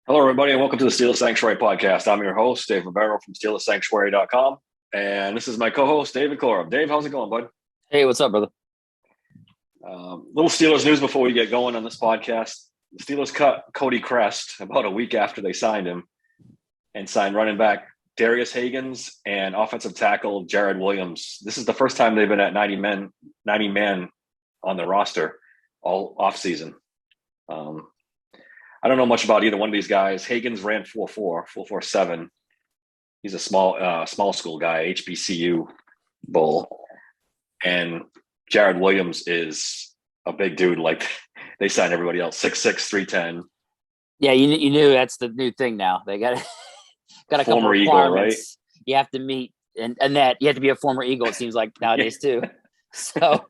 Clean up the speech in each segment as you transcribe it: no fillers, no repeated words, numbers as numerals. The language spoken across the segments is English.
Hello, everybody, and welcome to the Steelers Sanctuary podcast. I'm your host, Dave Rivero from SteelersSanctuary.com, and this is my co-host, David Corum. Dave, how's it going, bud? Hey, what's up, brother? Little Steelers news before we get going on this podcast. The Steelers cut Cody Crest about a week after they signed him and signed running back Darius Hagans and offensive tackle Jared Williams. This is the first time they've been at 90 man on the roster all offseason. I don't know much about either one of these guys. Hagans ran 4.47. He's a small school guy, HBCU bull. And Jared Williams is a big dude. Like they signed everybody else, 6'6", 310. Yeah, you knew that's the new thing now. They got a couple Former requirements Eagle, right? you have to meet, and that you have to be a former Eagle. It seems like nowadays too. So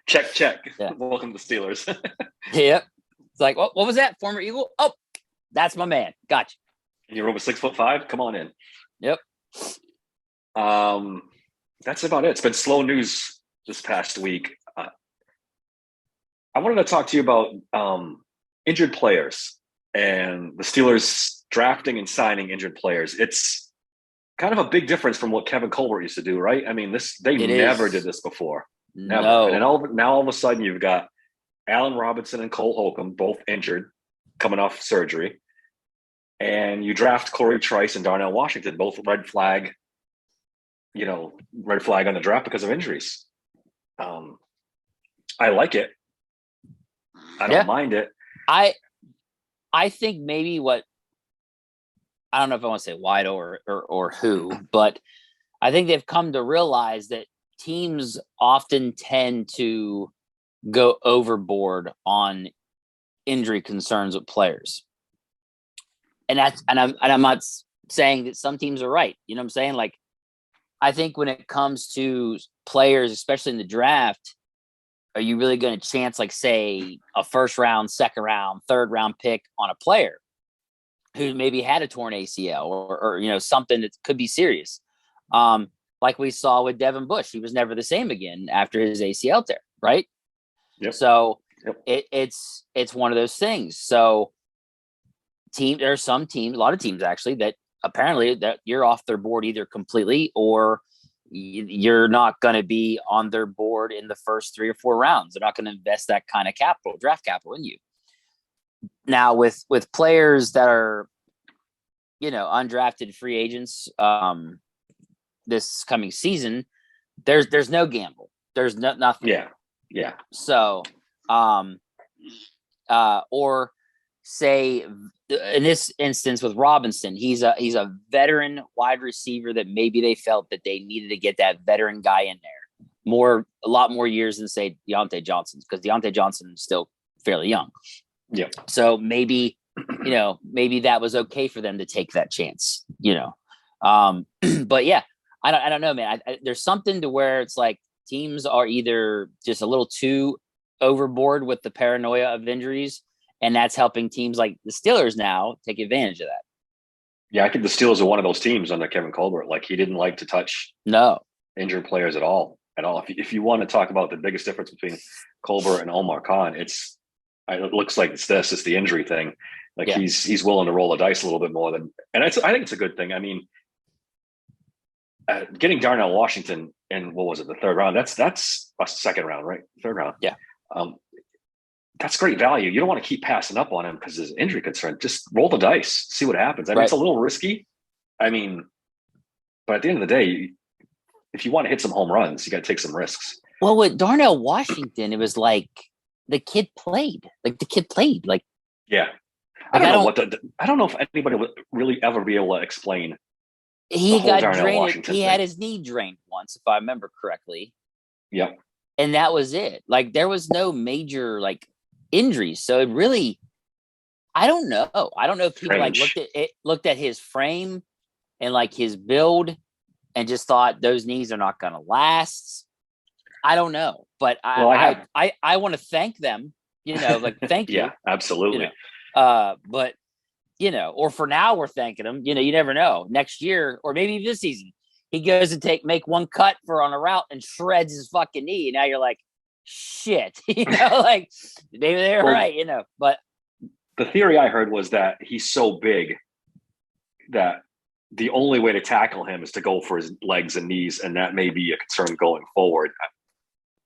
check. Yeah. Welcome to the Steelers. Yep. It's like, what was that? Former Eagle? Oh, that's my man. Gotcha. And you're over 6'5"? Come on in. Yep. That's about it. It's been slow news this past week. I wanted to talk to you about injured players and the Steelers drafting and signing injured players. It's kind of a big difference from what Kevin Colbert used to do, right? I mean, they never did this before. Never. No. And then now all of a sudden you've got Allen Robinson and Cole Holcomb, both injured, coming off surgery. And you draft Corey Trice and Darnell Washington, both red flag on the draft because of injuries. I like it. I don't mind it. I think maybe I don't know if I want to say why or who, but I think they've come to realize that teams often tend to go overboard on injury concerns with players. And I'm not saying that some teams are right. You know what I'm saying? Like, I think when it comes to players, especially in the draft, are you really going to chance, like, say, a first round, second round, third round pick on a player who maybe had a torn ACL or something that could be serious? Like we saw with Devin Bush, he was never the same again after his ACL tear, right? Yep. So Yep. It's one of those things. So there are some teams, a lot of teams actually, that apparently that you're off their board either completely or you're not going to be on their board in the first 3 or 4 rounds. They're not going to invest that kind of draft capital in you. Now with players that are, undrafted free agents this coming season, there's no gamble. There's nothing. Yeah. So, or say in this instance with Robinson, he's a veteran wide receiver that maybe they felt that they needed to get that veteran guy in there a lot more years than say Deontay Johnson's, because Deontay Johnson is still fairly young. Yeah. So maybe that was okay for them to take that chance, but yeah, I don't know, man. There's something to where it's like teams are either just a little too overboard with the paranoia of injuries, and that's helping teams like the Steelers now take advantage of that. Yeah, I think the Steelers are one of those teams under Kevin Colbert. Like, he didn't like to touch injured players at all. If you want to talk about the biggest difference between Colbert and Omar Khan, it looks like it's the injury thing. Like, yeah. He's willing to roll the dice a little bit more I think it's a good thing. I mean, getting Darnell Washington in, what was it, the third round? That's a second round, right? Third round. Yeah. That's great value. You don't want to keep passing up on him because there's injury concern. Just roll the dice, see what happens. I mean, It's a little risky. I mean, but at the end of the day, if you want to hit some home runs, you got to take some risks. Well, with Darnell Washington, it was like the kid played. Yeah. I don't know if anybody would really ever be able to explain. He got drained. He had his knee drained once, if I remember correctly. Yep. And that was it. Like, there was no major injuries. So it really, I don't know. I don't know if people looked at his frame and his build and just thought those knees are not going to last. I don't know, but I want to thank them. Thank you. Yeah, absolutely. But or for now we're thanking him. You never know. Next year or maybe this season, he goes to make one cut on a route and shreds his fucking knee. And now you're like, shit, maybe they're right, but the theory I heard was that he's so big that the only way to tackle him is to go for his legs and knees, and that may be a concern going forward.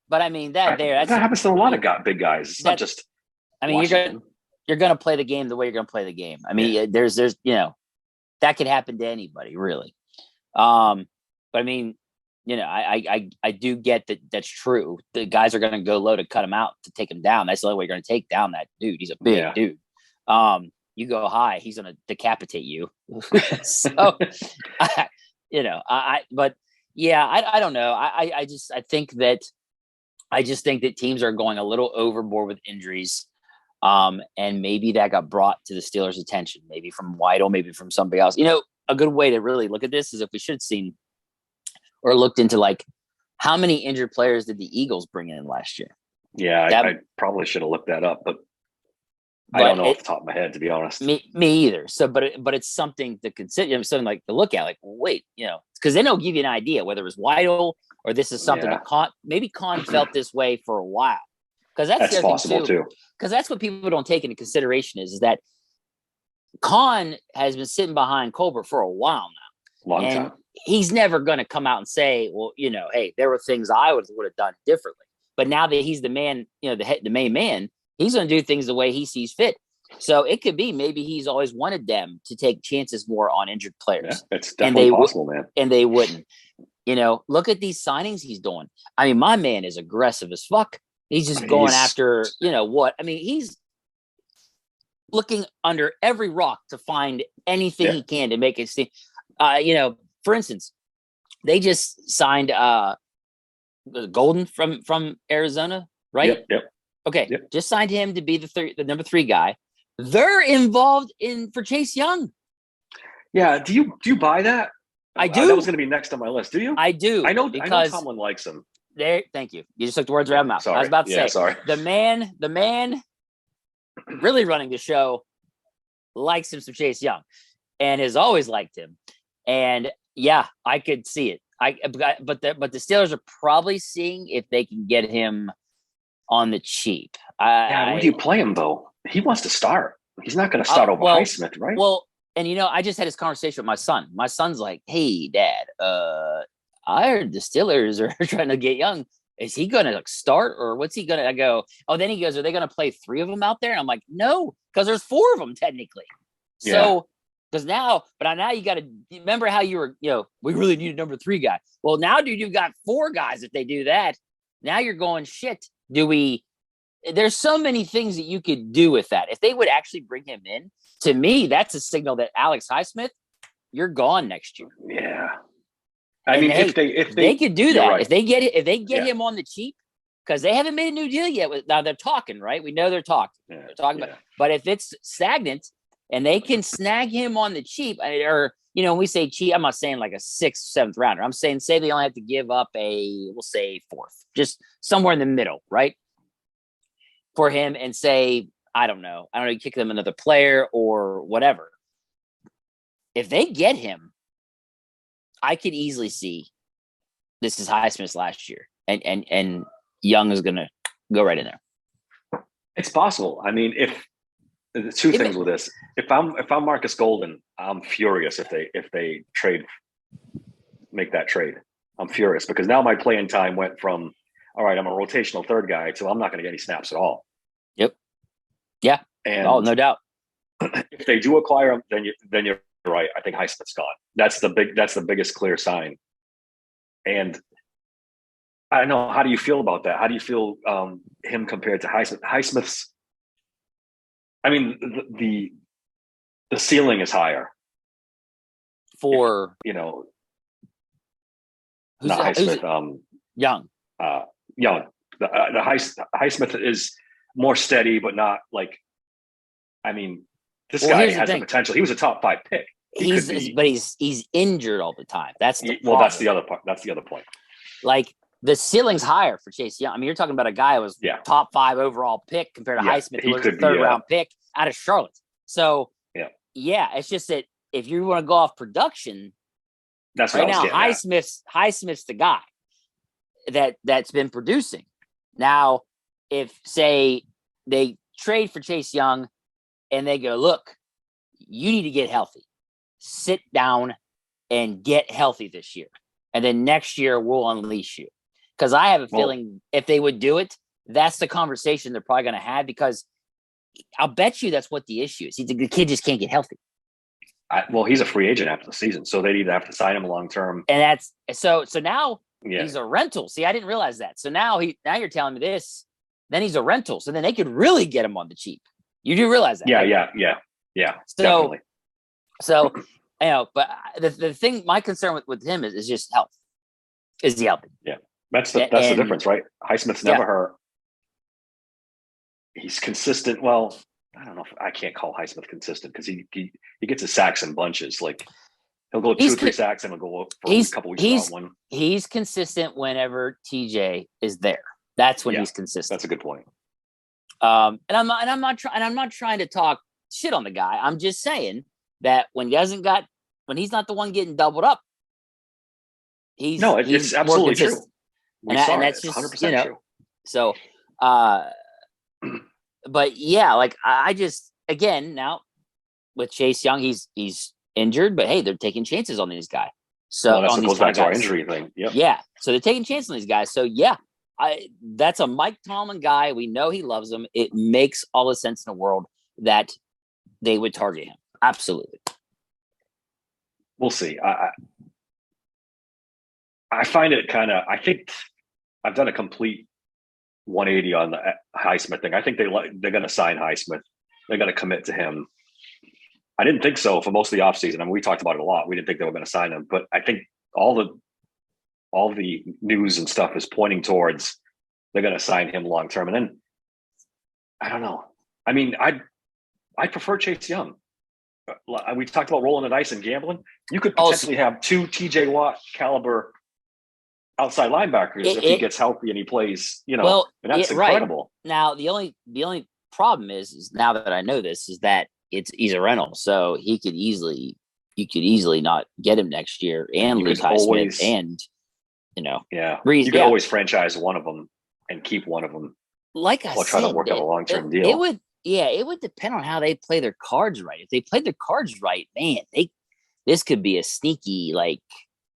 But I mean that happens to a lot of big guys. It's not just. I mean, you're gonna play the game the way you're gonna play the game. I mean, there's that could happen to anybody, really. But I mean, I do get that. That's true. The guys are gonna go low to cut him out, to take him down. That's the only way you're gonna take down that dude. He's a big dude. You go high, he's gonna decapitate you. So, but yeah, I don't know. I just think that teams are going a little overboard with injuries. And maybe that got brought to the Steelers' attention, maybe from Weidl, maybe from somebody else. A good way to really look at this is if we should have seen or looked into like how many injured players did the Eagles bring in last year? Yeah, I probably should have looked that up, but I don't know off the top of my head, to be honest. Me either. So, but it's something to consider, something like to look at. Like, wait, because then it'll give you an idea whether it was Weidl or this is something that maybe Khan felt this way for a while. Because that's possible too. Because that's what people don't take into consideration is that Khan has been sitting behind Colbert for a while now. Long time. He's never going to come out and say, well, hey, there were things I would have done differently. But now that he's the man, the main man, he's going to do things the way he sees fit. So it could be maybe he's always wanted them to take chances more on injured players. Yeah, it's definitely possible, man. And they wouldn't. Look at these signings he's doing. I mean, my man is aggressive as fuck. He's just going after, what? I mean, he's looking under every rock to find anything he can to make it seem. For instance, they just signed Golden from Arizona, right? Yep. Okay, just signed him to be the number 3 guy. They're involved for Chase Young. Yeah, do you buy that? I do. That was going to be next on my list. Do you? I do. I know Tomlin likes him. Thank you. You just took the words right out of my mouth. I was about to say, sorry. The man really running the show likes him some Chase Young and has always liked him. And yeah, I could see it. But the Steelers are probably seeing if they can get him on the cheap. Where do you play him though? He wants to start. He's not going to start over Highsmith, right? Well, and I just had this conversation with my son. My son's like, "Hey, Dad, I heard the Steelers are trying to get Young. Is he going to start or what's he going to?" I go, "Oh." Then he goes, "Are they going to play 3 of them out there?" And I'm like, "No, because there's 4 of them technically." So, because now you got to remember how you were. We really need a number 3 guy. Well, now, dude, you've got 4 guys. If they do that, now you're going shit. There's so many things that you could do with that. If they would actually bring him in, to me, that's a signal that Alex Highsmith, you're gone next year. Yeah. I mean, if they could do that, right. if they get him on the cheap, because they haven't made a new deal yet. Now they're talking, right? We know they're talking. They're talking about, but if it's stagnant and they can snag him on the cheap, or when we say cheap, I'm not saying like a 6th, 7th rounder. I'm saying say they only have to give up we'll say 4th, just somewhere in the middle, right? For him, and say I don't know, kick them another player or whatever. If they get him, I could easily see this is Highsmith's last year, and Young is going to go right in there. It's possible. I mean, if the 2 things with this, if I'm Marcus Golden, I'm furious if they make that trade. I'm furious because now my playing time went from all right, I'm a rotational 3rd guy to I'm not going to get any snaps at all. Yep. Yeah. And no doubt. If they do acquire him, then you're right. I think Highsmith's gone. That's the biggest clear sign. And I don't know. How do you feel about that? How do you feel him compared to Highsmith? Highsmith's. I mean, the ceiling is higher. For not Highsmith. Young. Young. The Highsmith is more steady, but not like. I mean, this guy has the potential. He was a top 5 pick. But he's injured all the time. That's the problem. Well, that's the other part. That's the other point. Like the ceiling's higher for Chase Young. I mean, you're talking about a guy who was top 5 overall pick compared to Highsmith, who was a 3rd round pick out of Charlotte. So it's just that if you want to go off production, that's right now. Highsmith's the guy that's been producing. Now, if say they trade for Chase Young, and they go, look, you need to get healthy. Sit down and get healthy this year. And then next year we'll unleash you. Because I have a feeling if they would do it, that's the conversation they're probably going to have, because I'll bet you that's what the issue is. The kid just can't get healthy. He's a free agent after the season, so they'd either have to sign him long term. And that's so now he's a rental. See, I didn't realize that. So now you're telling me this, then he's a rental. So then they could really get him on the cheap. You do realize that? Yeah, right? yeah. So, definitely. So, but the thing, my concern with him is just health. Is he healthy? Yeah, that's the difference, right? Highsmith's never hurt. He's consistent. Well, I don't know if I can't call Highsmith consistent, because he gets his sacks in bunches. Like he'll go 2 or 3 sacks and he'll go for a couple weeks without one. He's consistent whenever TJ is there. That's when he's consistent. That's a good point. And I'm not trying to talk shit on the guy. I'm just saying that when he's not the one getting doubled up, he's absolutely true. And that's just 100% true. So, but yeah, like I just, again, now with Chase Young, he's injured, but hey, they're taking chances on these guys. So that goes back to our injury thing. Yep. Yeah. So they're taking chances on these guys. So yeah, that's a Mike Tomlin guy. We know he loves him. It makes all the sense in the world that they would target him. Absolutely. We'll see. I find it kind of, I think I've done a complete 180 on the Highsmith thing. I think they're going to sign Highsmith. They're going to commit to him. I didn't think so for most of the offseason. I mean, we talked about it a lot. We didn't think they were going to sign him, but I think all the news and stuff is pointing towards they're going to sign him long term. And then I don't know. I mean, I prefer Chase Young. We talked about rolling the dice and gambling. You could potentially have 2 TJ Watt caliber outside linebackers if he gets healthy and he plays, and that's incredible. Right. Now, the only problem is now that I know this, is that he's a rental, so you could easily not get him next year and lose Highsmith, and you could always franchise one of them and keep one of them. Like I said, try to work out a long-term deal. It would depend on how they play their cards right. If they played their cards right, man, this could be a sneaky, like,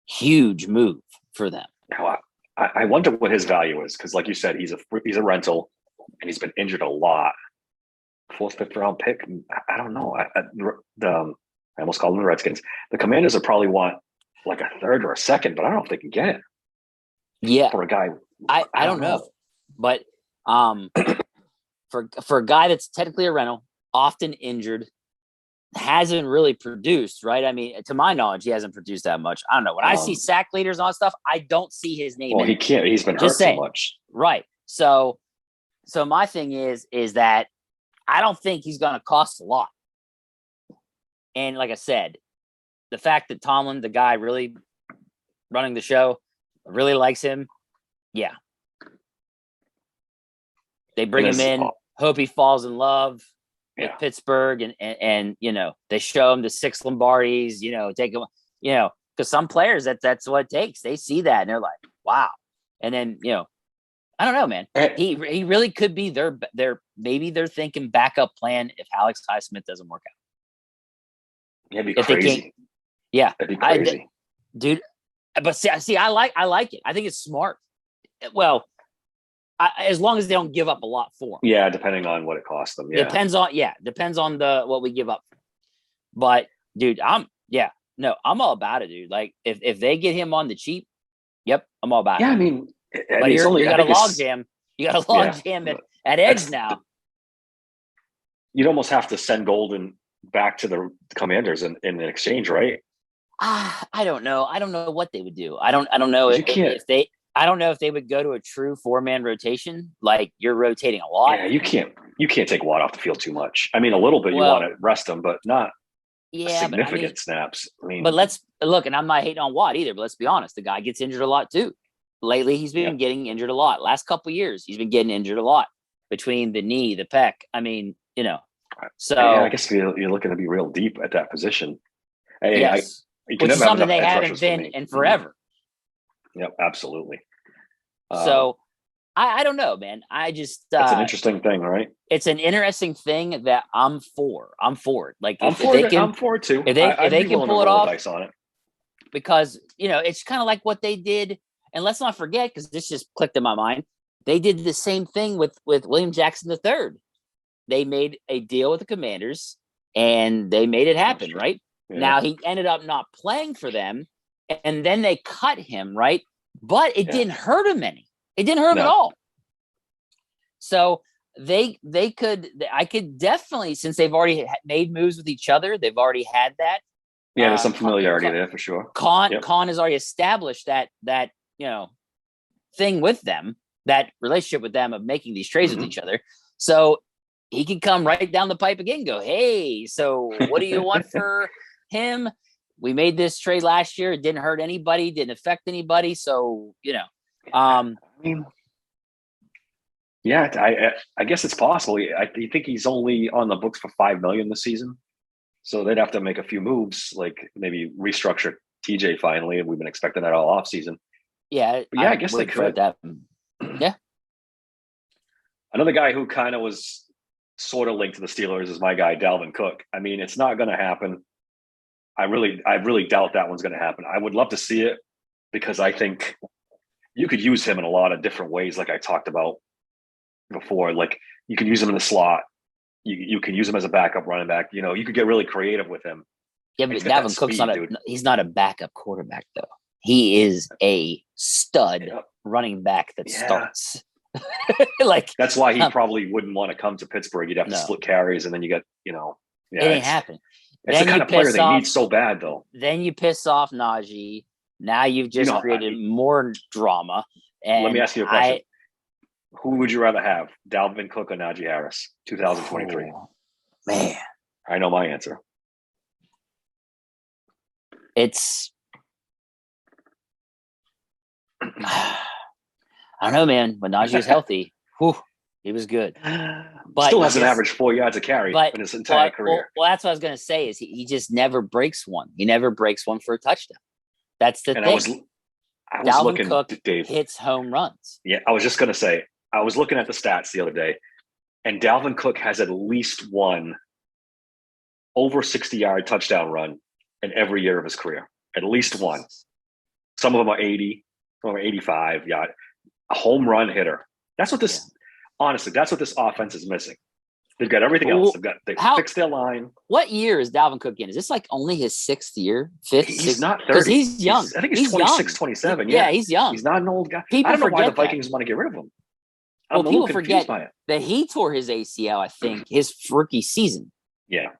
huge move for them. Now, I wonder what his value is, because, like you said, he's a rental and he's been injured a lot. 4th, 5th round pick. I don't know. I almost called them the Redskins. The Commanders would probably want like a 3rd or a 2nd, but I don't know if they can get it. Yeah, for a guy. I don't know, but for a guy that's technically a rental, often injured, hasn't really produced, right? I mean, to my knowledge, he hasn't produced that much. I don't know. When I see sack leaders and all that stuff, I don't see his name. Well, he can't. He's been hurt so much. Right. So my thing is that I don't think he's going to cost a lot. And like I said, the fact that Tomlin, the guy really running the show, really likes him, yeah. They bring him in, hope he falls in love with Pittsburgh, and they show him the 6 Lombardis, take him, because some players that's what it takes. They see that and they're like, wow. And then, I don't know, man. He really could be their maybe they're thinking backup plan if Alex Highsmith doesn't work out. It'd be crazy. That'd be crazy, dude. But see, I like it. I think it's smart. Well, as long as they don't give up a lot for him. Yeah, depending on what it costs them. Yeah, depends on what we give up. But dude, I'm all about it, dude. Like if they get him on the cheap, yep, I'm all about it. Yeah, I mean, but you got a log jam. You got a log jam at edge now. You'd almost have to send Golden back to the Commanders in an exchange, right? I don't know. I don't know what they would do. I don't know if they. I don't know if they would go to a true 4-man rotation. Like you're rotating a lot. Yeah, you can't take Watt off the field too much. I mean, a little bit. You want to rest him, but not significant snaps. I mean, but let's look. And I'm not hating on Watt either. But let's be honest. The guy gets injured a lot too. Lately, he's been getting injured a lot. Last couple of years, he's been getting injured a lot between the knee, the pec. I mean, So I guess you're looking to be real deep at that position. Hey, yes. Which is something they haven't been in forever. Yep, absolutely. So I don't know, man. I just It's an interesting thing, right? it's an interesting thing that I'm for. I'm for it. Like I'm if for they it. can I'm for it too. if I'd they be can willing to pull it roll the off, dice on it. because it's kind of like what they did. And let's not forget, because this just clicked in my mind, they did the same thing with William Jackson III. They made a deal with the Commanders and they made it happen, right? Yeah. Now he ended up not playing for them, and then they cut him, right? But it didn't hurt him any. It didn't hurt him at all. So I could definitely, since they've already made moves with each other, they've already had that. Yeah, there's some familiarity there for sure. Khan has already established that thing with them, that relationship with them of making these trades with each other. So he can come right down the pipe again and go, hey, so what do you want for him? We made this trade last year. It didn't hurt anybody, didn't affect anybody. So, I mean, yeah, I guess it's possible. I think he's only on the books for $5 million this season. So they'd have to make a few moves, like maybe restructure TJ finally. We've been expecting that all off season. Yeah. But yeah, I guess they could. That. Yeah. Another guy who kind of was sort of linked to the Steelers is my guy, Dalvin Cook. I mean, it's not going to happen. I really doubt that one's going to happen. I would love to see it, because I think you could use him in a lot of different ways, like I talked about before. Like you can use him in the slot. You can use him as a backup running back. You could get really creative with him. Yeah, but Dalvin Cook's he's not a backup quarterback though. He is a stud running back that starts. Like that's why he probably wouldn't want to come to Pittsburgh. You'd have to split carries, and then you get, it ain't happening. It's the kind of player they need so bad, though. Then you piss off Najee. Now you've just created more drama. And let me ask you a question. Who would you rather have, Dalvin Cook or Najee Harris, 2023? Oh, man. I know my answer. It's I don't know, man. When Najee was healthy, he was good. But still hasn't averaged 4 yards a carry in his entire career. Well, that's what I was going to say. Is he just never breaks one. He never breaks one for a touchdown. That's the thing. I was Dalvin looking, Cook Dave, hits home runs. Yeah, I was just going to say. I was looking at the stats the other day, and Dalvin Cook has at least one over 60-yard touchdown run in every year of his career. At least one. Some of them are 80, some of them are 85 yard. A home run hitter. That's what this. Honestly, that's what this offense is missing. They've got everything else. They fixed their line. What year is Dalvin Cook in? Is this like only his sixth year? Fifth? He's not 30. Because he's young. I think he's 26, 27. Yeah, he's young. He's not an old guy. People I don't know why the forget Vikings want to get rid of him. Well, people forget that he tore his ACL, I think, his rookie season. Yeah.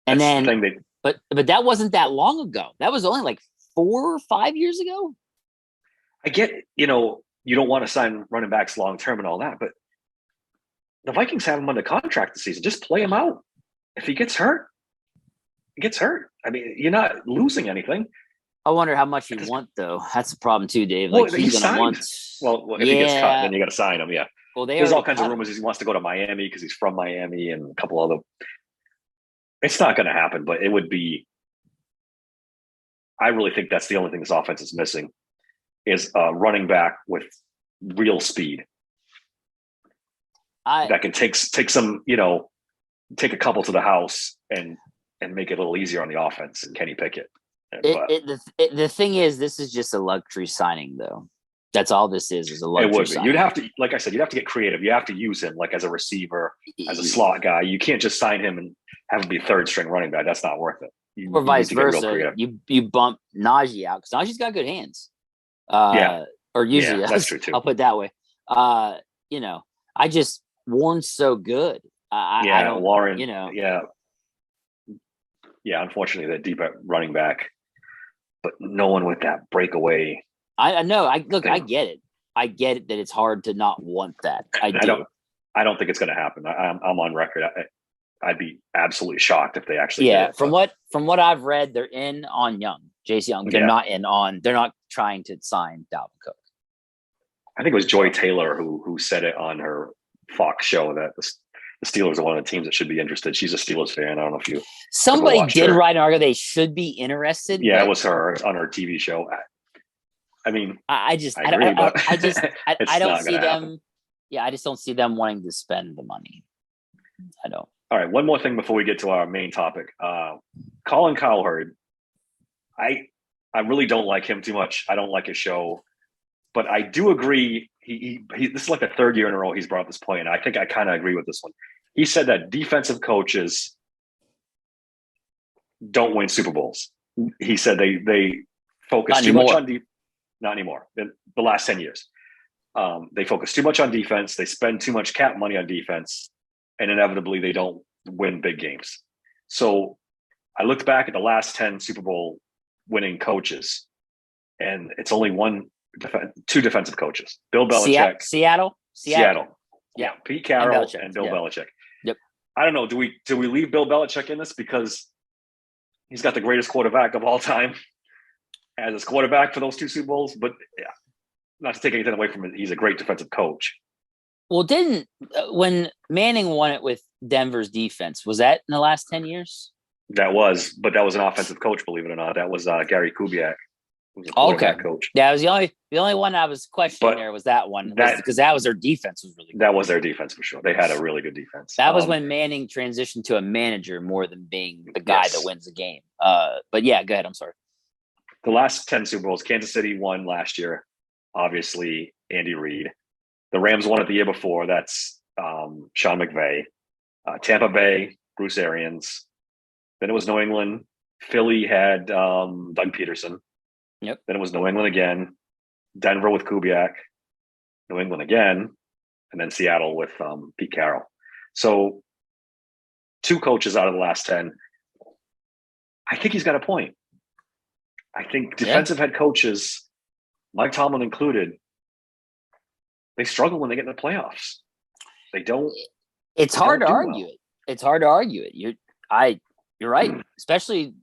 And then, but that wasn't that long ago. That was only like 4 or 5 years ago. I get, you don't want to sign running backs long term and all that, but the Vikings have him under contract this season. Just play him out. If he gets hurt, he gets hurt. I mean, you're not losing anything. I wonder how much you want, though. That's the problem too, Dave. Like he's going to want. Well, if he gets cut, then you got to sign him. Yeah. Well, there's all kinds of rumors he wants to go to Miami because he's from Miami and a couple other. It's not going to happen, but it would be. I really think that's the only thing this offense is missing, is a running back with real speed. That can take some, take a couple to the house and make it a little easier on the offense and Kenny Pickett. The thing is, this is just a luxury signing, though. That's all this is a luxury signing. You'd have to, like I said, you'd have to get creative. You have to use him like as a receiver, as a slot guy. You can't just sign him and have him be third string running back. That's not worth it. Or vice versa. You bump Najee out because Najee's got good hands. Or usually that's true too. I'll put it that way. I just Warren's so good. I don't, Warren. Yeah. Unfortunately, they're deep at running back, but no one with that breakaway. I know. I get it. I get it that it's hard to not want that. I don't think it's going to happen. I'm on record. I'd be absolutely shocked if they actually. Yeah. From what I've read, they're in on Chase Young. They're not in on. They're not trying to sign Dalvin Cook. I think it was Joy Taylor who said it on her Fox show that the Steelers are one of the teams that should be interested. She's a Steelers fan. I don't know if you. Somebody did write an article. They should be interested. Yeah, it was her on her TV show. I mean, I just, I agree, but I it's don't not see going to happen. them. Yeah, I just don't see them wanting to spend the money. I don't. All right, one more thing before we get to our main topic. Colin Cowherd, I I really don't like him too much. I don't like his show, but I do agree. This is like the third year in a row he's brought up this point, and I think I kind of agree with this one. He said that defensive coaches don't win Super Bowls. He said they focus Not too much anymore. on not anymore. The last 10 years, they focus too much on defense. They spend too much cap money on defense, and inevitably they don't win big games. So I looked back at the last 10 Super Bowl winning coaches, and it's only two defensive coaches: Bill Belichick, Seattle. Yeah, Pete And Carroll Belichick. and Bill Yeah. Belichick. Yep. I don't know. Do we leave Bill Belichick in this because he's got the greatest quarterback of all time as his quarterback for those two Super Bowls? But yeah, not to take anything away from it, he's a great defensive coach. Well, didn't when Manning won it with Denver's defense, was that in the last 10 years? That was an offensive coach, believe it or not. That was Gary Kubiak, who was a quarterback coach. Yeah, it was the only one I was questioning. But there was that one that- because that was their defense was really good. That was their defense for sure. They had a really good defense. That was when Manning transitioned to a manager more than being the guy Yes. that wins the game. But yeah, go ahead. I'm sorry. The last 10 Super Bowls, Kansas City won last year. Obviously, Andy Reid. The Rams won it the year before. That's Sean McVay. Tampa Bay, Bruce Arians. Then it was New England. Philly had Doug Peterson. Yep. Then it was New England again. Denver with Kubiak. New England again. And then Seattle with Pete Carroll. So 2 coaches out of the last 10. I think he's got a point. I think defensive head coaches, Mike Tomlin included, they struggle when they get in the playoffs. They don't. It's hard to do argue well. it. It's hard to argue it. You're right. Especially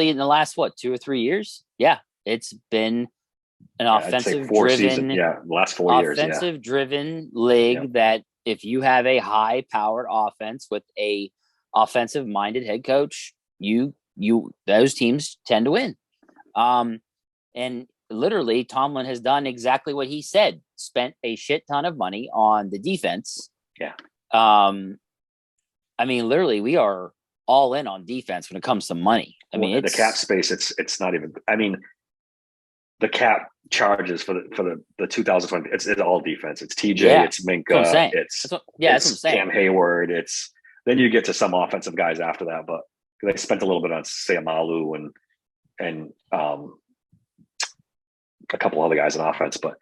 in the last 2 or 3 years. Yeah, it's been an offensive driven. Yeah, the last 4 years. Offensive driven league that if you have a high powered offense with a offensive minded head coach, those teams tend to win. And literally Tomlin has done exactly what he said, spent a shit ton of money on the defense. Yeah. I mean, literally we are all in on defense when it comes to money. I mean, the cap space, it's not even, I mean, the cap charges for the 2020, it's all defense. It's TJ, it's Minka, that's what I'm saying. Cam Hayward. Then you get to some offensive guys after that, but they spent a little bit on Sayamalu and a couple other guys on offense, but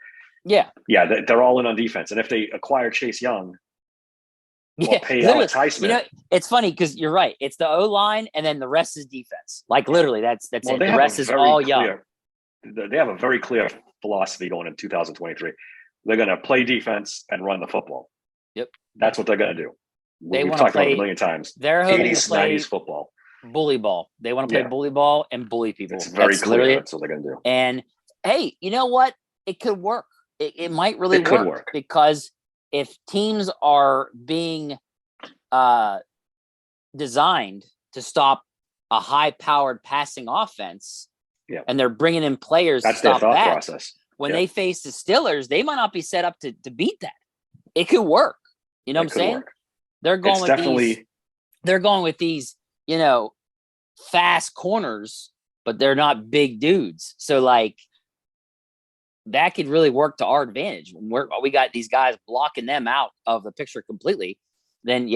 they're all in on defense. And if they acquire Chase Young, pay Alex Highsmith. It's funny because you're right. It's the O-line and then the rest is defense. Like literally, that's it. The rest is all young. They have a very clear philosophy going in 2023. They're going to play defense and run the football. Yep, that's what they're going to do. We've talked about it a million times. They're hoping 80s, to play 90s football, bully ball. They want to play bully ball and bully people. It's very clear. That's what they're going to do. And hey, you know what? It could work. It might really work because if teams are being designed to stop a high-powered passing offense, and they're bringing in players that's to stop their thought that. Process. When they face the Steelers, they might not be set up to beat that. It could work. You know what I'm saying? Work. They're going with these, fast corners, but they're not big dudes. So like that could really work to our advantage. When we got these guys blocking them out of the picture completely, then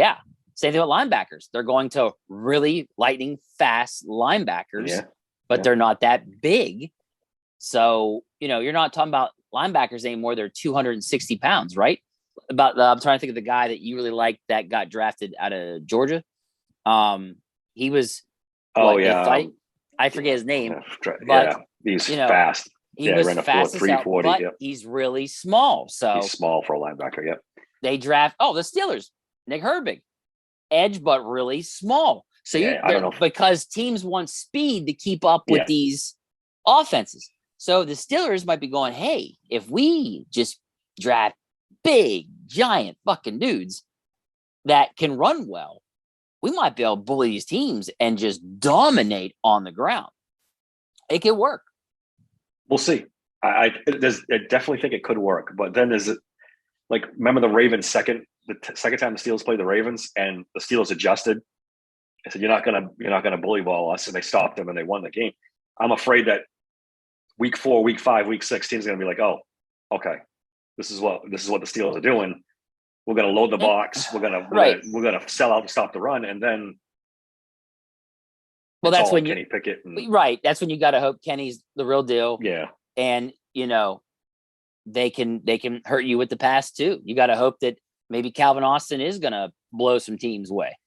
same thing with linebackers. They're going to really lightning fast linebackers, but they're not that big. So, you're not talking about linebackers anymore. They're 260 pounds, right? I'm trying to think of the guy that you really liked that got drafted out of Georgia. He was, I forget his name, but he's fast. He was ran a fast 340. but he's really small. So he's small for a linebacker. Yep. They draft. The Steelers, Nick Herbig, edge, but really small. So I don't know because teams want speed to keep up with these offenses. So the Steelers might be going, hey, if we just draft big, giant fucking dudes that can run well, we might be able to bully these teams and just dominate on the ground. It could work. We'll see. I definitely think it could work, but then there's like, remember the Ravens the second time the Steelers played the Ravens and the Steelers adjusted. I said, you're not gonna bully ball us, and they stopped them and they won the game. I'm afraid that week 4, week 5, week 6 team's gonna be like, oh, okay, this is what the Steelers are doing. We're gonna load the box. We're gonna sell out to stop the run, and then that's when Kenny Pickett. Right. That's when you got to hope Kenny's the real deal. Yeah. And they can hurt you with the pass too. You got to hope that maybe Calvin Austin is going to blow some teams away.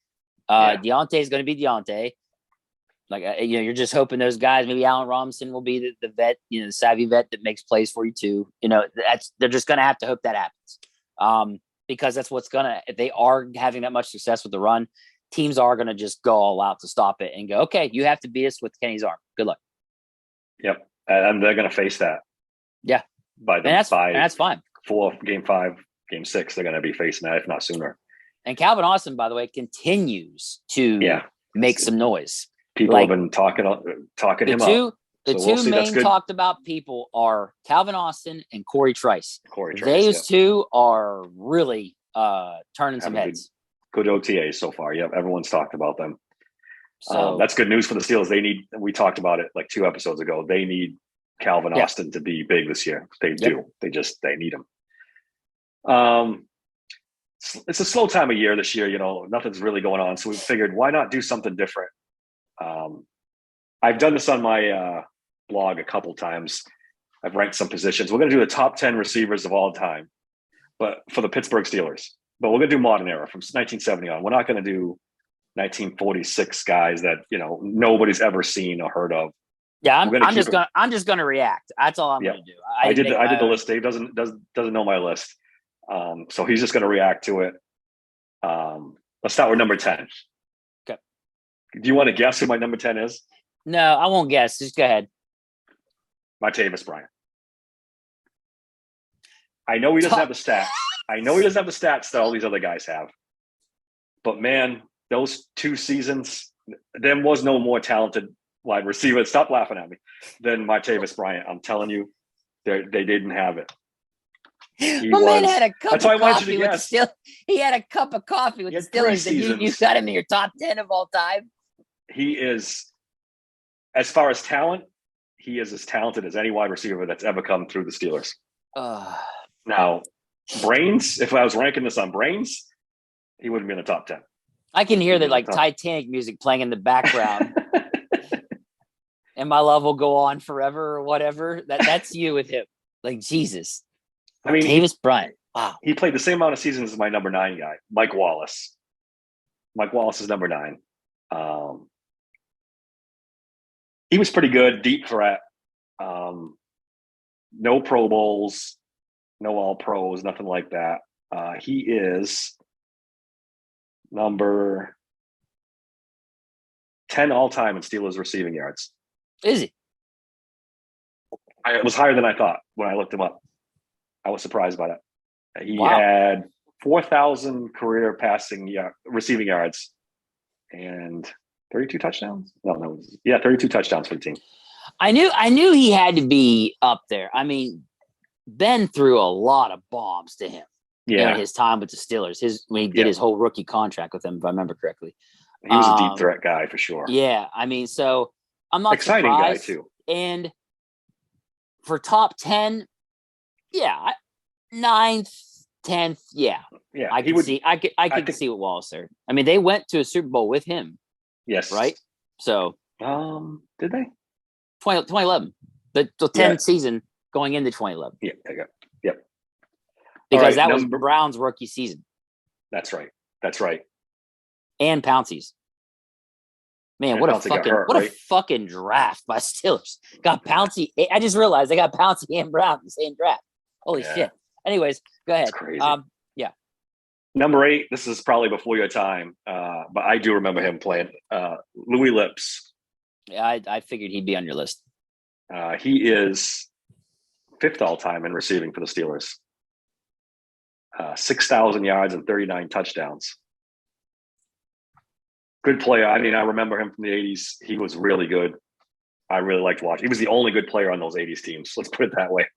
Deontay is going to be Deontay. Like, you're just hoping those guys, maybe Allen Robinson will be the vet, the savvy vet that makes plays for you too. They're just going to have to hope that happens. Because that's what's if they are having that much success with the run, teams are going to just go all out to stop it and go, okay, you have to beat us with Kenny's arm. Good luck. Yep. And they're going to face that. Yeah. That's fine. Game 5, Game 6, they're going to be facing that, if not sooner. And Calvin Austin, by the way, continues to make some noise. People have been talking him up. The two main talked about people are Calvin Austin and Corey Trice. Those two are really turning some heads. Good OTAs so far. Yep, everyone's talked about them. So that's good news for the Steelers. We talked about it like 2 episodes ago. They need Calvin Austin to be big this year. They do. They need him. It's a slow time of year this year. Nothing's really going on. So we figured, why not do something different? I've done this on my blog a couple times. I've ranked some positions. We're going to do the top 10 receivers of all time, but for the Pittsburgh Steelers. But we're going to do modern era from 1970 on. We're not going to do 1946 guys that nobody's ever seen or heard of. Yeah, I'm just gonna react. That's all I'm gonna do. I did the list. Dave doesn't know my list, so he's just gonna react to it. Let's start with number 10. Okay. Do you want to guess who my number 10 is? No, I won't guess. Just go ahead. Martavis Bryant. I know he doesn't have the stats. I know he doesn't have the stats that all these other guys have. But man, those 2 seasons, there was no more talented wide receiver. Stop laughing at me. Than Martavis Bryant. I'm telling you, they didn't have it. Man had a cup of coffee with the Steelers. He had a cup of coffee with the Steelers, and you got him in your top 10 of all time. He is, as far as talent, he is as talented as any wide receiver that's ever come through the Steelers. Now, brains, if I was ranking this on brains, he wouldn't be in the top 10. I can hear that like Titanic music playing in the background. And my love will go on forever or whatever. That's you with him. Like, Jesus. I mean, Martavis Bryant. Wow. He played the same amount of seasons as my number 9 guy, Mike Wallace. Mike Wallace is number 9. He was pretty good, deep threat. No Pro Bowls, no All Pros, nothing like that. He is number 10 all time in Steelers receiving yards. Is he? It was higher than I thought when I looked him up. I was surprised by that. He had 4,000 career receiving yards and 32 touchdowns. No, 32 touchdowns for the team. I knew he had to be up there. I mean, Ben threw a lot of bombs to him. Yeah, his time with the Steelers. When he did his whole rookie contract with him, if I remember correctly. He was a deep threat guy for sure. Yeah, I mean, so I'm not exciting surprised. Guy too. And for top 10, 9th, 10th, I could see what Wallace there. I mean, they went to a Super Bowl with him. Yes, right. So, did they? 2011, the 10th season going into 2011. Yep. Because that was Brown's rookie season. That's right. And Pouncey's. Man, what a fucking draft by Steelers. Got Pouncey. I just realized they got Pouncey and Brown in the same draft. Holy shit. Anyways, go ahead. That's crazy. Number 8, this is probably before your time, but I do remember him playing. Louis Lips. Yeah, I figured he'd be on your list. He is 5th all time in receiving for the Steelers. 6,000 yards and 39 touchdowns. Good player. I mean, I remember him from the 80s. He was really good. I really liked watching. He was the only good player on those 80s teams. Let's put it that way.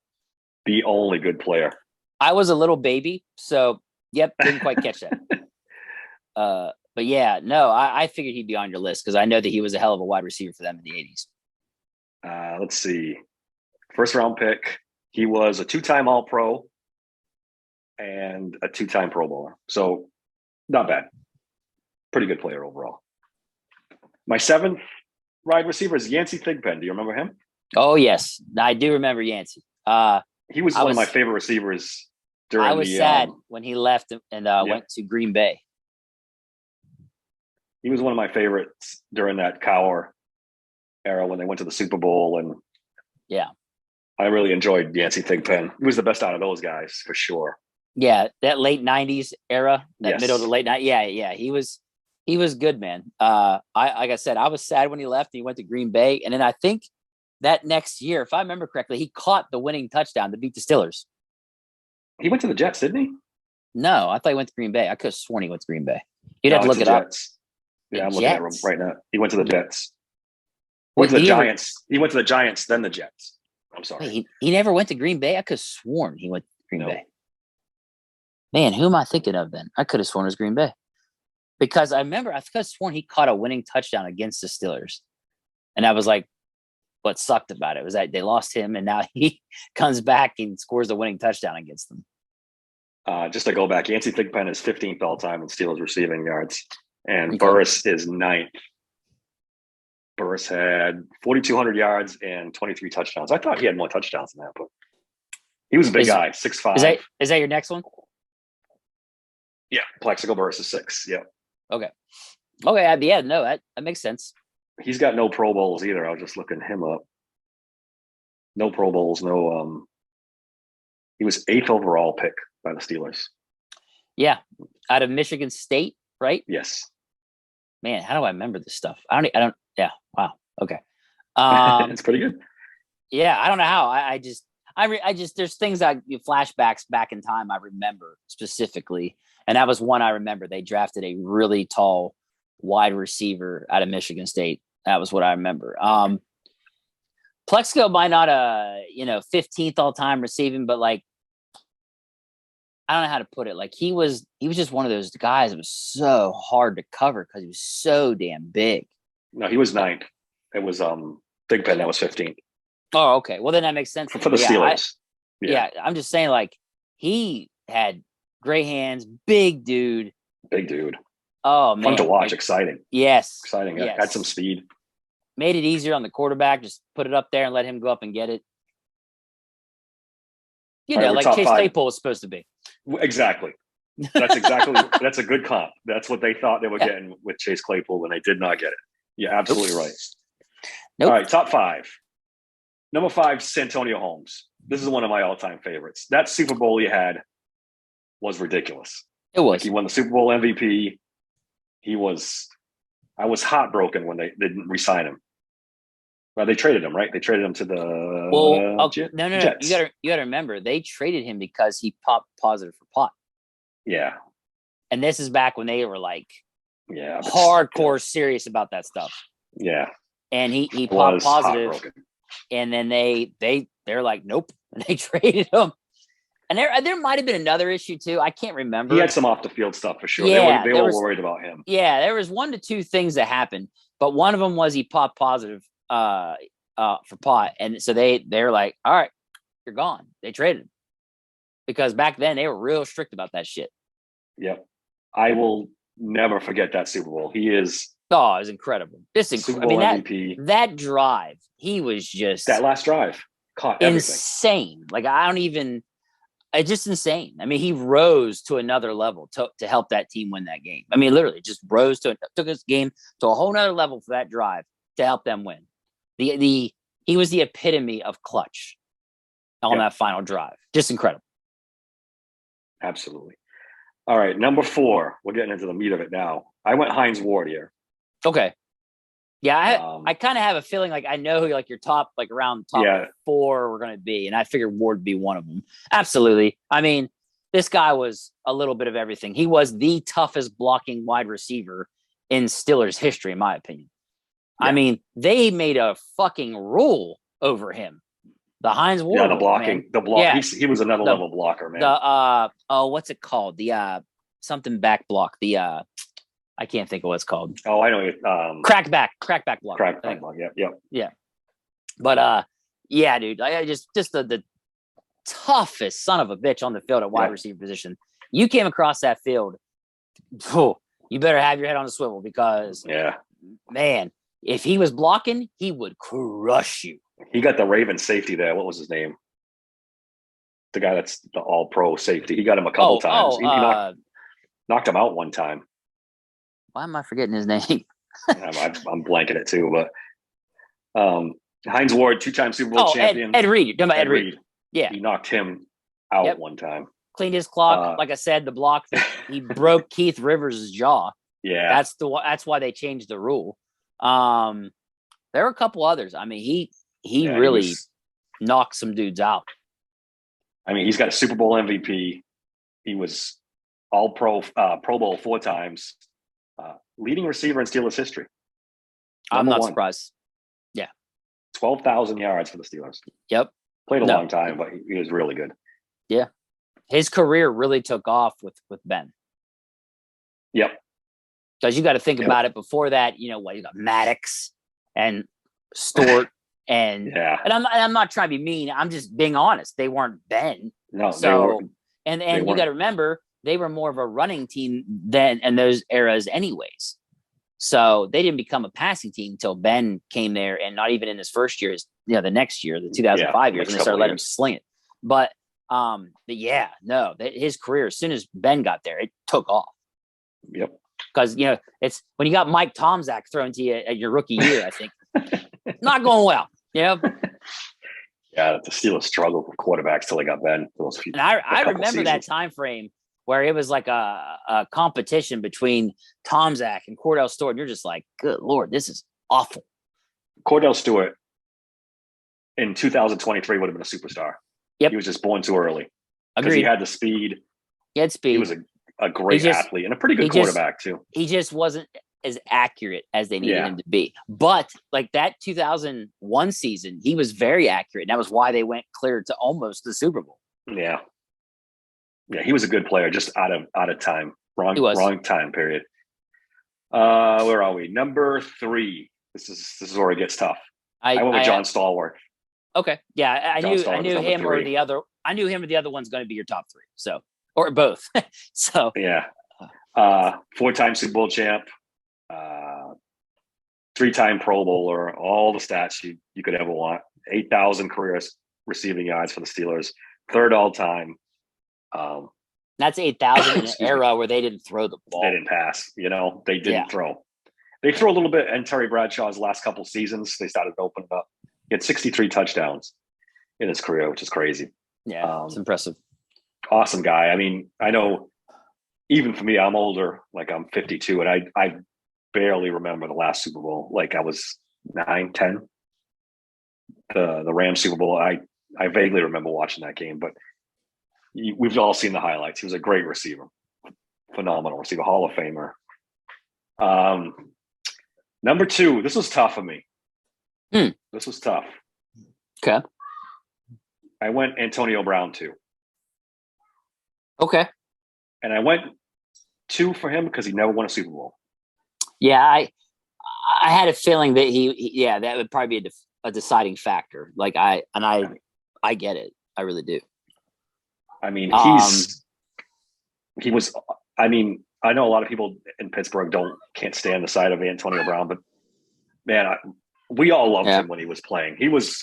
The only good player. I was a little baby, so yep, didn't quite catch that. But yeah, no, I figured he'd be on your list because I know that he was a hell of a wide receiver for them in the 80s. Let's see. First round pick. He was a 2-time All Pro and a 2-time Pro Bowler. So not bad. Pretty good player overall. My 7th wide receiver is Yancey Thigpen. Do you remember him? Oh yes, I do remember Yancey. He was one of my favorite receivers during I was sad when he left and went to Green Bay. He was one of my favorites during that Cowher era when they went to the Super Bowl. And yeah, I really enjoyed Yancey Thigpen. He was the best out of those guys for sure. Yeah, that late 90s era, that middle to late 90s. Yeah, he was good, man. Like I said, I was sad when he left. He went to Green Bay, and then I think that next year, if I remember correctly, he caught the winning touchdown to beat the Steelers. He went to the Jets, didn't he? No, I thought he went to Green Bay. I could have sworn he went to Green Bay. You'd have to look it up. Yeah, I'm looking at him right now. He went to the Jets. Went to the Giants. He went to the Giants, then the Jets. I'm sorry. Wait, he never went to Green Bay? I could have sworn he went to Green Bay. Man, who am I thinking of then? I could have sworn it was Green Bay. Because I could have sworn he caught a winning touchdown against the Steelers. And I was like, what sucked about it was that they lost him, and now he comes back and scores the winning touchdown against them. Just to go back, Yancey Thigpen is 15th all time in Steelers receiving yards, and Burris is 9th. Burris had 4,200 yards and 23 touchdowns. I thought he had more touchdowns than that, but he was a big guy, 6'5". Is that your next one? Yeah, Plaxico Burris is 6. Yeah. Okay. Yeah, no, that makes sense. He's got no Pro Bowls either. I was just looking him up. No Pro Bowls, no. He was 8th overall pick by the Steelers. Yeah, out of Michigan State, right? Yes. Man, how do I remember this stuff? I don't. Yeah. Wow. Okay. It's pretty good. Yeah, I don't know how. I just there's things flashbacks back in time I remember specifically, and that was one I remember. They drafted a really tall wide receiver out of Michigan State. That was what I remember. Plexico might not 15th all time receiving, but like I don't know how to put it. Like he was just one of those guys that was so hard to cover because he was so damn big. No, he was 9th. It was Thigpen that was 15th. Oh, okay. Well, then that makes sense for the Steelers. Yeah, I'm just saying, like he had gray hands, big dude. Big dude. Oh man, fun to watch. Exciting. Yes, exciting. Yes. Had some speed. Made it easier on the quarterback. Just put it up there and let him go up and get it. Like Chase Claypool was supposed to be. Exactly. That's a good comp. That's what they thought they were getting with Chase Claypool, and they did not get it. You're absolutely right. Nope. All right, top 5. Number 5, Santonio Holmes. This is one of my all-time favorites. That Super Bowl he had was ridiculous. It was. He won the Super Bowl MVP. I was heartbroken when they didn't re-sign him. Well, they traded him, right? They traded him to the Jets. No. You gotta remember, they traded him because he popped positive for pot. Yeah. And this is back when they were like hardcore serious about that stuff. Yeah. And he popped positive. And then they're like, nope. And they traded him. And there might have been another issue too. I can't remember. He had some off the field stuff for sure. Yeah, they were worried about him. Yeah, there was 1 to 2 things that happened, but one of them was he popped positive for pot, and so they're like, all right, you're gone. They traded him because back then they were real strict about that shit. Yep, I will never forget that Super Bowl. He is. Oh, it was incredible. Super Bowl MVP. That drive, he was just that last drive caught everything. Insane. Like I don't even. It's just insane. I mean, he rose to another level to help that team win that game. I mean, literally just took his game to a whole nother level for that drive to help them win. He was the epitome of clutch on that final drive. Just incredible. Absolutely. All right. Number 4, we're getting into the meat of it now. I went Hines Ward here. Okay. Yeah, I kind of have a feeling like I know who like your top, like around top 4 were going to be, and I figured Ward would be one of them. Absolutely. I mean, this guy was a little bit of everything. He was the toughest blocking wide receiver in Steelers history, in my opinion. I mean, they made a fucking rule over him. The Hines Ward. Yeah, the blocking, man. the block. Yeah. He was another level blocker, man. What's it called? The something back block. I can't think of what it's called. Oh, I know. Crackback block. Crackback block. Yep. But yeah, dude, I just the toughest son of a bitch on the field at wide receiver position. You came across that field, you better have your head on a swivel because man, if he was blocking, he would crush you. He got the Ravens safety there. What was his name? The guy that's the all-pro safety. He got him a couple times. He knocked him out one time. Why am I forgetting his name? I'm blanking it too, but Hines Ward, 2-time Super Bowl champion. Ed Reed. You're talking about Ed Reed. Yeah. He knocked him out one time. Cleaned his clock. Like I said, the block, he broke Keith Rivers' jaw. Yeah. That's why they changed the rule. There were a couple others. I mean, he really knocked some dudes out. I mean, he's got a Super Bowl MVP. He was all Pro Bowl 4 times. Leading receiver in Steelers history. I'm not surprised. Yeah. 12,000 yards for the Steelers. Yep. Played a long time, but he was really good. Yeah. His career really took off with Ben. Yep. Because you got to think about it. Before that, you got Maddox and Stewart and I'm not trying to be mean. I'm just being honest. They weren't Ben. No. So and you got to remember they were more of a running team then in those eras, anyways. So they didn't become a passing team until Ben came there, and not even in his first year. The next year, the 2005 years, and they started letting him sling it. But his career as soon as Ben got there, it took off. Yep. Because it's when you got Mike Tomczak thrown to you at your rookie year, I think not going well. Yeah, the Steelers struggled with quarterbacks till they got Ben. And I remember that time frame where it was like a competition between Tomczak and Cordell Stewart. And you're just like, good Lord, this is awful. Cordell Stewart in 2023 would have been a superstar. Yep. He was just born too early. Agreed. He had the speed. He had speed. He was a great athlete and a pretty good quarterback too. He just wasn't as accurate as they needed him to be. But like that 2001 season, he was very accurate. And that was why they went clear to almost the Super Bowl. Yeah. Yeah, he was a good player, just out of time. Wrong time period. Where are we? Number 3. This is where it gets tough. I went with John Stallworth. Okay. Yeah, I knew him or the other. I knew him or the other one's going to be your top 3. So, or both. So yeah. 4-time Super Bowl champ, 3-time Pro Bowler, all the stats you could ever want. 8,000 career receiving yards for the Steelers, 3rd all time. That's 8,000 in an era where they didn't throw the ball. They didn't pass. They didn't throw. They threw a little bit in Terry Bradshaw's last couple seasons. They started to open it up. He had 63 touchdowns in his career, which is crazy. Yeah, it's impressive. Awesome guy. I mean, I know even for me, I'm older, like I'm 52, and I barely remember the last Super Bowl. Like I was 9, 10. The Rams Super Bowl. I vaguely remember watching that game, but we've all seen the highlights. He was a great receiver, phenomenal receiver, Hall of Famer. Number 2, this was tough for me. This was tough. Okay. I went Antonio Brown 2. Okay. And I went 2 for him because he never won a Super Bowl. Yeah, I had a feeling that that would probably be a deciding factor. Like I get it. I really do. I mean, he was. I mean, I know a lot of people in Pittsburgh can't stand the sight of Antonio Brown, but man, we all loved him when he was playing. He was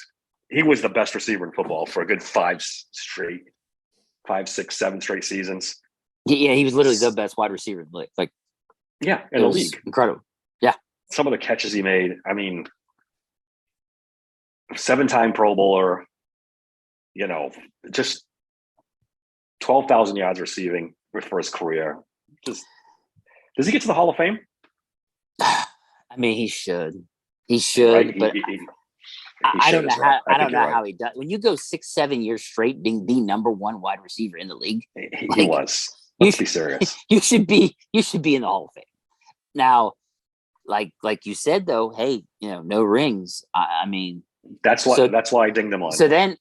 the best receiver in football for a good 5, 6, 7 straight seasons. Yeah, he was literally the best wide receiver in the league. Like, in the league, incredible. Yeah, some of the catches he made. I mean, 7-time Pro Bowler. Just 12,000 yards receiving for his career. Does he get to the Hall of Fame? I mean, he should. He should, right? But I don't know how. I don't know how he does. When you go 6, 7 years straight being the number 1 wide receiver in the league, he was. Let's be serious. You should be in the Hall of Fame. Now, like you said though, hey, no rings. I mean, That's why I dinged him on. So then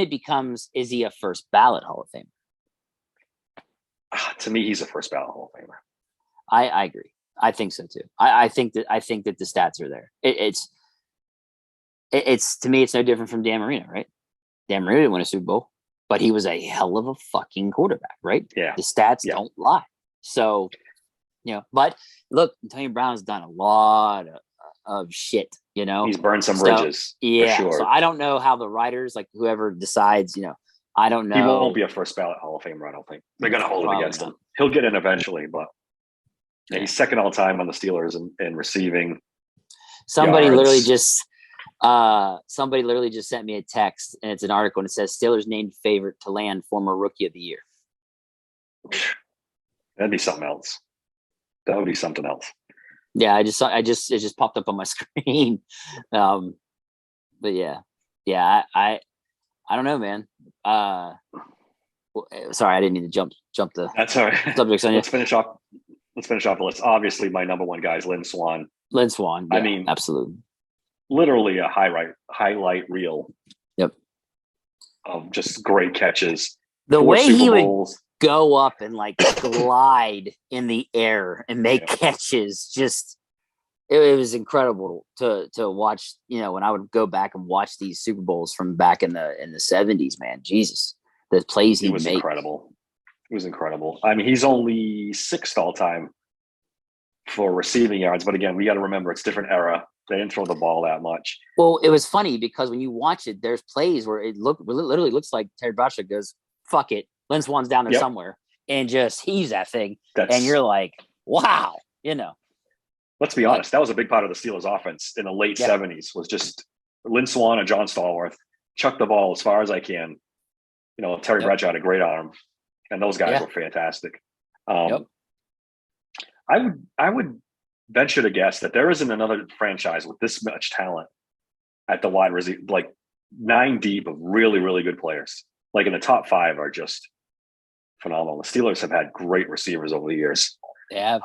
it becomes, is he a first ballot Hall of Famer? To me, he's a first ballot Hall of Famer. I agree. I think so too. I think that the stats are there. It's to me, it's no different from Dan Marino, right? Dan Marino didn't win a Super Bowl, but he was a hell of a fucking quarterback, right? Yeah. The stats don't lie. So, but look, Antonio Brown's done a lot of shit, He's burned some bridges. Yeah. For sure. So I don't know how the writers, like whoever decides, I don't know. He won't be a first ballot Hall of Famer, I don't think. They're going to hold him against him. He'll get in eventually, but he's second all time on the Steelers in receiving. Somebody yards. literally just sent me a text, and it's an article, and it says Steelers named favorite to land former Rookie of the Year. That'd be something else. That would be something else. Yeah, it just popped up on my screen. But yeah, I don't know, man. Sorry, I didn't need to jump the. That's all right. Subjects on you. Let's finish off the list. Obviously, my number one guy is Lynn Swann. Lynn Swann. Yeah, I mean, absolutely. Literally a highlight reel. Yep. Of just great catches. The way he would go up and like glide in the air and make catches, just it was incredible to watch. When I would go back and watch these Super Bowls from back in the 70s, man, Jesus, the plays he was made. Incredible. It was incredible. I mean, he's only sixth all time for receiving yards, but again, we got to remember it's a different era. They didn't throw the ball that much. Well, it was funny because when you watch it, there's plays where it literally looks like Terry Bradshaw goes, "Fuck it, Lynn Swann's down there somewhere," and just heaves that thing, and you're like, "Wow," Let's be honest. That was a big part of the Steelers' offense in the late 70s. Was just Lynn Swann and John Stallworth chuck the ball as far as I can. Terry Bradshaw had a great arm, and those guys were fantastic. I would venture to guess that there isn't another franchise with this much talent at the wide receiver, like 9 deep of really, really good players. Like in the top 5 are just phenomenal. The Steelers have had great receivers over the years. Yeah.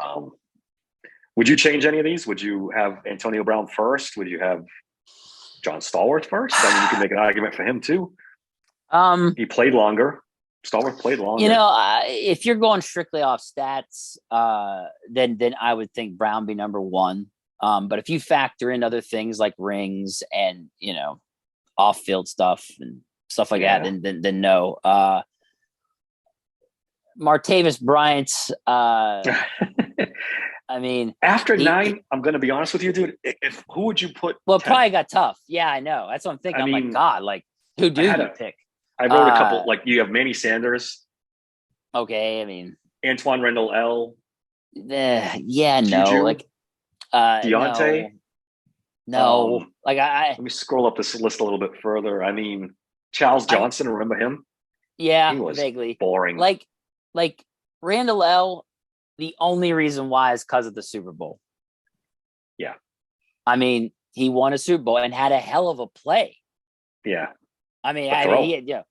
Would you change any of these? Would you have Antonio Brown first? Would you have John Stallworth first? I mean, you can make an argument for him too. He played longer. Stallworth played longer. If you're going strictly off stats, then I would think Brown be number 1. But if you factor in other things like rings and off-field stuff and stuff like that, then no. Martavis Bryant. I mean, after 9, I'm going to be honest with you, dude. Who would you put? Well, it probably got tough. Yeah, I know. That's what I'm thinking. I'm like, God, like who do you pick? I wrote a couple. Like you have Manny Sanders. Okay, I mean Antoine Randall L. Yeah, no, Juju? like Deontay. No, like I. Let me scroll up this list a little bit further. I mean, Charles Johnson. Remember him? Yeah, he was vaguely boring. Like Randall L. The only reason why is because of the Super Bowl. Yeah, I mean, he won a Super Bowl and had a hell of a play. Yeah. I mean, I mean, it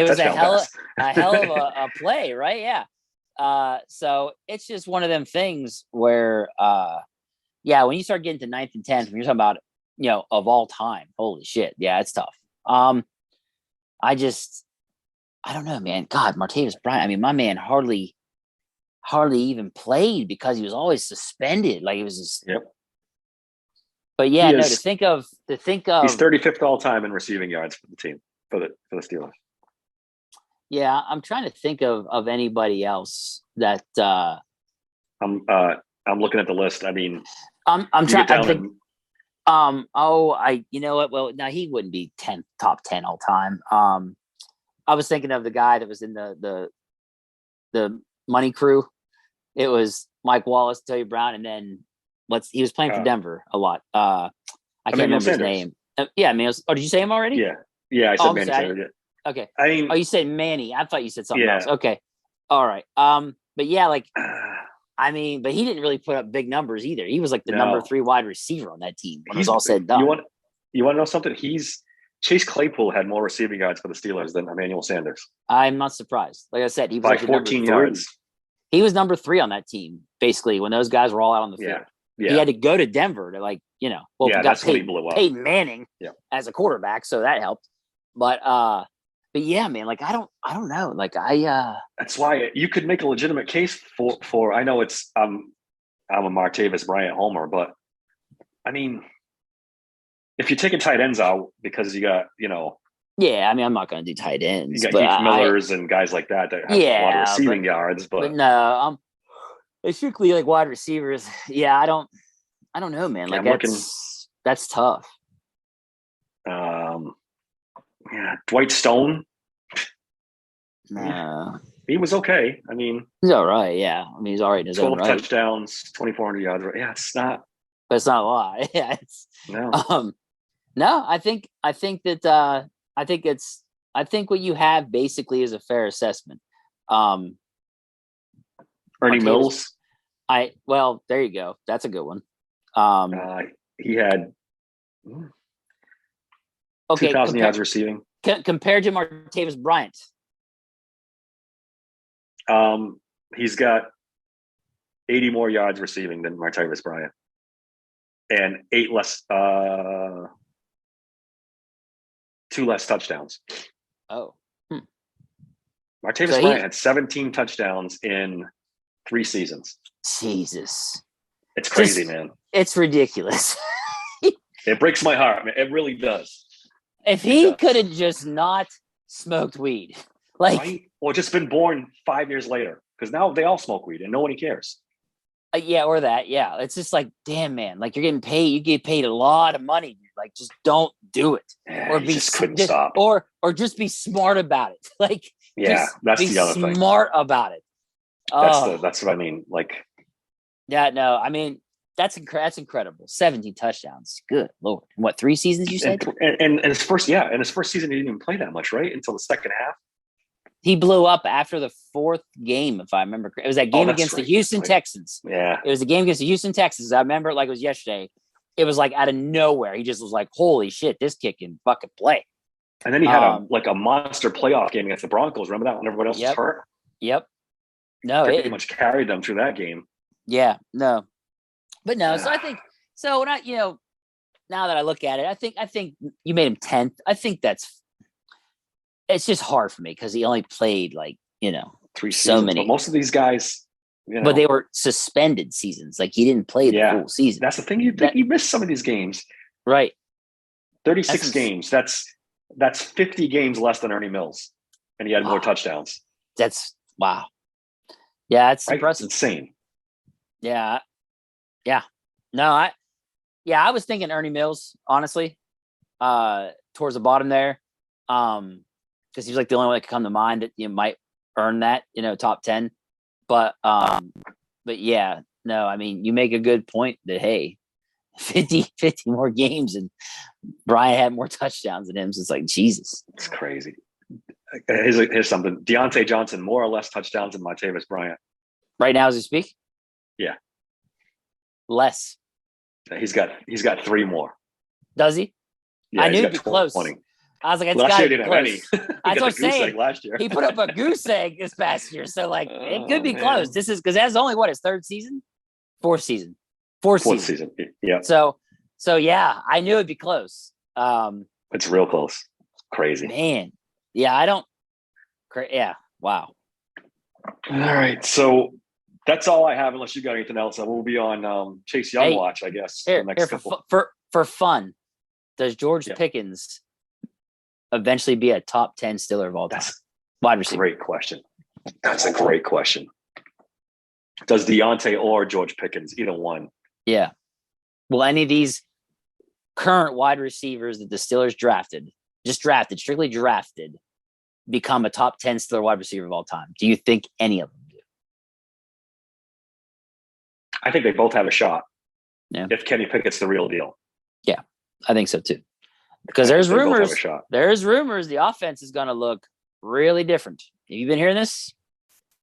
was a hell of a play, right? Yeah. So it's just one of them things where, when you start getting to 9th and 10th, when you're talking about, of all time, holy shit, yeah, it's tough. I don't know, man. God, Martavis Bryant. I mean, my man hardly even played because he was always suspended. Like it was just. Yep. But yeah, to think of he's 35th all time in receiving yards for the team for the Steelers. Yeah, I'm trying to think of anybody else that I'm looking at the list. I mean, I'm trying to think. You know what? Well, now he wouldn't be top 10 all time. I was thinking of the guy that was in the Money Crew. It was Mike Wallace, Antonio Brown, and then he was playing for Denver a lot. I can't remember his name. Yeah, Emmanuel. Oh, did you say him already? Yeah. I said Manny Sanders. Okay. I mean, you said Manny. I thought you said something else. Okay. All right. But yeah, like, I mean, but he didn't really put up big numbers either. He was like the number 3 wide receiver on that team when it was all said and done. You want to know something? Chase Claypool had more receiving yards for the Steelers than Emmanuel Sanders. I'm not surprised. Like I said, he was by like 14 yards. He was number 3 on that team, basically, when those guys were all out on the field. Yeah. He had to go to Denver to That's when he blew up. Peyton Manning as a quarterback, so that helped. But yeah, man, like I don't know. Like that's why you could make a legitimate case for I know it's I'm a Martavis Bryant homer, but I mean, if you're taking tight ends out because you got, yeah, I mean, I'm not going to do tight ends. you got Heath Millers and guys like that have a lot of receiving yards, but no, it's strictly like wide receivers. Yeah, I don't know, man. Like that's tough. Dwight Stone. No. He was okay. I mean, he's all right. Yeah. I mean, he's all right in his own right. 12 touchdowns, 2,400 yards. Yeah, it's not. But it's not a lot. Yeah. No. No, I think what you have basically is a fair assessment. Ernie Mills. There you go. That's a good one. He had 2,000 yards receiving. Compared to Martavis Bryant. He's got 80 more yards receiving than Martavis Bryant, and 2 less touchdowns. Oh, Martavis Bryant had 17 touchdowns in 3 seasons. Jesus, it's crazy, man. It's ridiculous. It breaks my heart, man. It really does. If he could have just not smoked weed, right? Or just been born 5 years later, because now they all smoke weed and nobody cares. Or that. Yeah, it's just like, damn, man. Like you're getting paid. You get paid a lot of money. Like just don't do it, or couldn't stop, or just be smart about it. Like that's the other thing. Smart about it. That's what I mean. Like, yeah, no, I mean. That's incredible. 17 touchdowns. Good Lord. What, 3 seasons you said? And his first season, he didn't even play that much, right? Until the second half. He blew up after the 4th game, if I remember. It was that game against the Houston Texans. Yeah. It was a game against the Houston Texans. I remember it like it was yesterday. It was like out of nowhere. He just was like, holy shit, this kid can fucking play. And then he had a monster playoff game against the Broncos. Remember that when everyone else was hurt? Yep. No, it pretty much carried them through that game. Yeah, no. But no, so I think when now that I look at it, I think you made him 10th. I think it's just hard for me because he only played 3 seasons. So many. But most of these guys, but they were suspended seasons. Like he didn't play the full season. That's the thing. You missed some of these games, right? 36 games. That's 50 games less than Ernie Mills, and he had more touchdowns. That's wow. Yeah, it's impressive. It's insane. Yeah. Yeah. No, I was thinking Ernie Mills, honestly, towards the bottom there. Because he's like the only one that could come to mind that you might earn that, top 10. But yeah, no, I mean, you make a good point that, hey, 50 more games and Bryant had more touchdowns than him. So it's like, Jesus. It's crazy. Here's something. Deontay Johnson, more or less touchdowns than Martavis Bryant. Right now as we speak? Yeah. Less. He's got 3 more. Does he? Yeah, I knew it'd be close. 20. I was like, it's last got year to didn't be have close. any. That's what I'm saying. Last year. He put up a goose egg this past year. So it could be close. This is because that's only his 3rd season? 4th season. 4th season. Yeah. So yeah, I knew it'd be close. It's real close. Crazy. Man. Yeah, yeah. Wow. All right. So that's all I have, unless you got anything else. We'll be on Chase Young watch, I guess. For fun, does George Pickens eventually be a top 10 Steeler of all time? Wide receiver. Great question. That's a great question. Does Deontay or George Pickens, either one? Yeah. Will any of these current wide receivers that the Steelers strictly drafted, become a top 10 Steeler wide receiver of all time? Do you think any of them do? I think they both have a shot. Yeah. If Kenny Pickett's the real deal. Yeah, I think so too. Because there's rumors the offense is going to look really different. Have you been hearing this?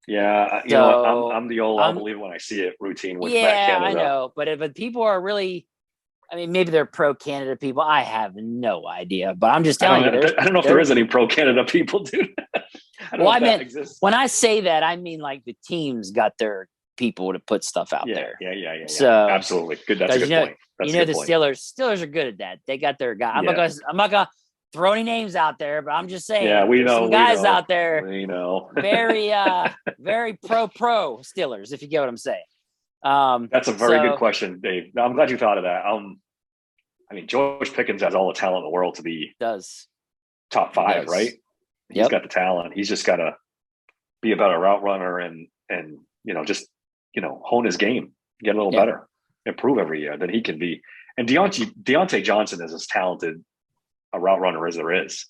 Yeah, I'm the old I'll believe when I see it routine with Matt Canada. I know, but people are really, I mean, maybe they're pro-Canada people. I have no idea, but I'm just telling you. I don't know if there is any pro-Canada people, dude. When I say that, I mean like the teams got their people to put stuff out Yeah, there. yeah. So Absolutely. Good. That's a good point. That's a good the point. Steelers are good at that. They got their guy. I'm Yeah. not gonna throw any names out there, but I'm just saying Yeah, we there's know. some guys out there We know. very very pro Steelers, if you get what I'm saying. That's a very good question, Dave. I'm glad you thought of that. I mean, George Pickens has all the talent in the world to be top 5, right? He's got the talent. He's just got to be a better route runner and just hone his game, get a little better, improve every year. Then he can be. And Deontay Johnson is as talented a route runner as there is.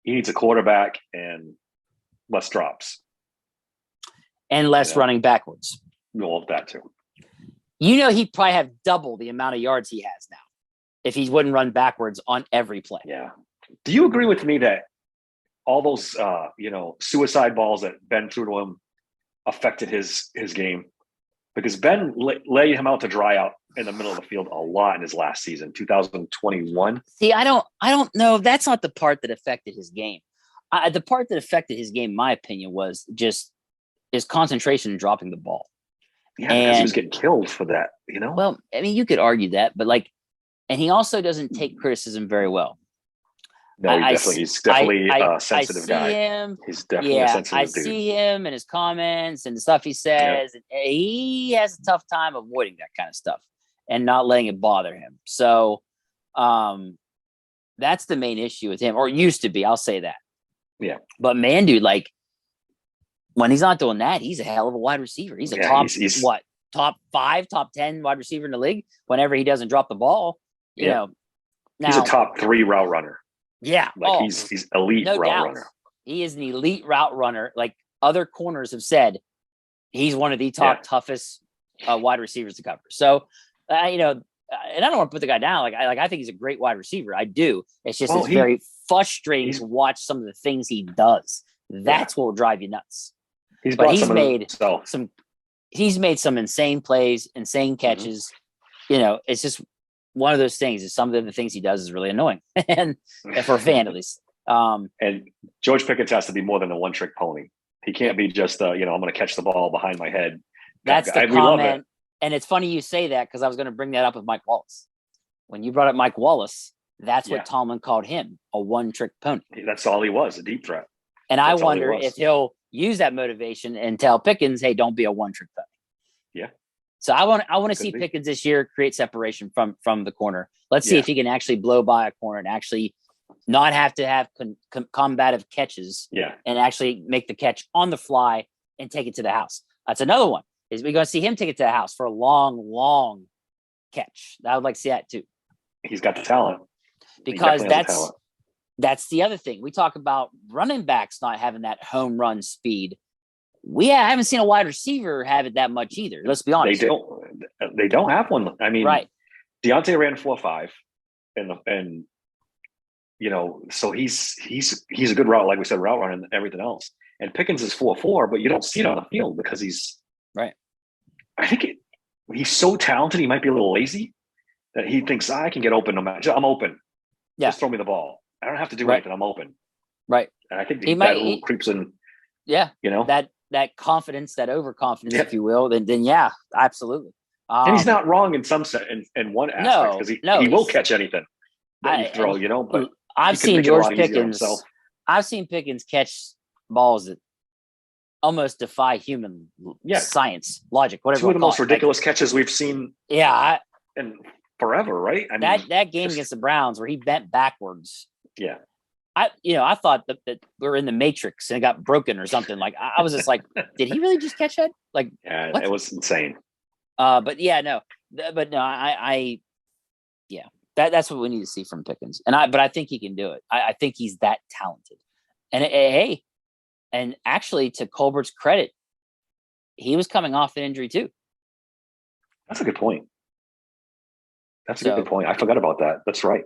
He needs a quarterback and less drops and less running backwards. Well, that too. He'd probably have double the amount of yards he has now if he wouldn't run backwards on every play. Yeah. Do you agree with me that all those suicide balls that Ben threw to him affected his game? Because Ben laid him out to dry out in the middle of the field a lot in his last season, 2021. See, I don't know. That's not the part that affected his game. The part that affected his game, in my opinion, was just his concentration in dropping the ball. Yeah, because he was getting killed for that, Well, I mean, you could argue that, but and he also doesn't take criticism very well. No, he's definitely a sensitive guy. He's definitely a sensitive dude. I see him and his comments and the stuff he says. And he has a tough time avoiding that kind of stuff and not letting it bother him. So that's the main issue with him, or used to be. I'll say that. Yeah. But man, dude, when he's not doing that, he's a hell of a wide receiver. He's a top 5, top 10 wide receiver in the league whenever he doesn't drop the ball. You know, now, he's a top 3 route runner. Yeah. He's elite route runner. He is an elite route runner. Like other corners have said, he's one of the top toughest wide receivers to cover. So, and I don't want to put the guy down. I think he's a great wide receiver. I do. It's just it's very frustrating to watch some of the things he does. That's what will drive you nuts. He's made some insane plays, insane catches. Mm-hmm. It's just one of those things. Is some of the things he does is really annoying, and for a fan at least. And George Pickens has to be more than a one-trick pony. He can't be just I'm going to catch the ball behind my head. That's the comment. And it's funny you say that because I was going to bring that up with Mike Wallace. When you brought up Mike Wallace, that's what Tomlin called him, a one-trick pony. That's all he was, a deep threat. And I wonder if he'll use that motivation and tell Pickens, hey, don't be a one-trick pony. Yeah. So I want to see Pickens this year create separation from the corner. Let's see if he can actually blow by a corner and actually not have to have combative catches and actually make the catch on the fly and take it to the house. That's another one. Is we're going to see him take it to the house for a long, long catch. I would like to see that too. He's got the talent. Because that's the other thing. We talk about running backs not having that home run speed. We haven't seen a wide receiver have it that much either. Let's be honest. They don't have one. I mean, Deontay ran 4.5 and so he's a good route, like we said, route runner and everything else. And Pickens is 4.4, but you don't see it on the field because he's right. I think he's so talented. He might be a little lazy that he thinks I can get open no matter. I'm open. Yeah. Just throw me the ball. I don't have to do anything. I'm open. Right. And I think that creeps in. Yeah. That confidence, that overconfidence, if you will, then yeah, absolutely. And he's not wrong in some in one aspect because he will catch anything that you throw, but I've seen George Pickens. I've seen Pickens catch balls that almost defy human science, logic, whatever. Two of the most ridiculous catches we've seen. Yeah. And forever, right? I mean, that game against the Browns where he bent backwards. Yeah. I thought that we were in the Matrix and it got broken or something. Like I was just like, did he really just catch that? Like, yeah, it was insane. But that's what we need to see from Pickens. But I think he can do it. I think he's that talented. And and actually, to Colbert's credit, he was coming off an injury too. That's a good point. That's a good point. I forgot about that. That's right.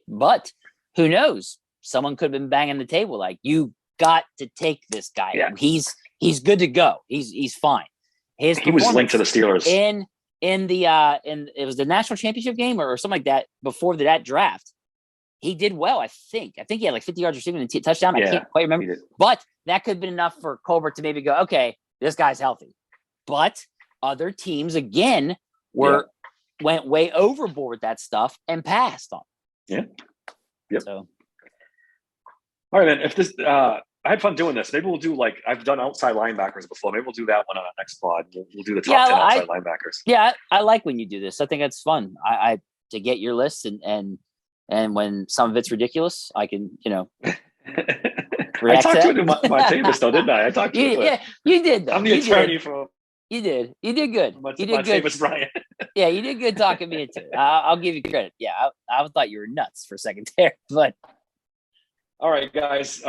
But who knows? Someone could have been banging the table like, you got to take this guy. Yeah. He's good to go. He's fine. He was linked to the Steelers in it was the national championship game or something like that before that draft. He did well, I think. I think he had like 50 yards receiving and a touchdown. I can't quite remember. But that could have been enough for Colbert to maybe go, okay, this guy's healthy. but other teams again went way overboard with that stuff and passed on. Yeah. Yep. So, all right, man. If this, I had fun doing this. Maybe we'll do like I've done outside linebackers before. Maybe we'll do that one on our next pod. We'll do the top 10 outside linebackers. Yeah, I like when you do this. I think that's fun. I to get your list and when some of it's ridiculous, I can I talked to it in my famous though, didn't I? I talked to it. Yeah, you did. Though. I'm the attorney for. You did. You did good. You did good. Famous Brian. Yeah, you did good talking me into it. I'll give you credit. Yeah, I thought you were nuts for a second there, but. All right, guys.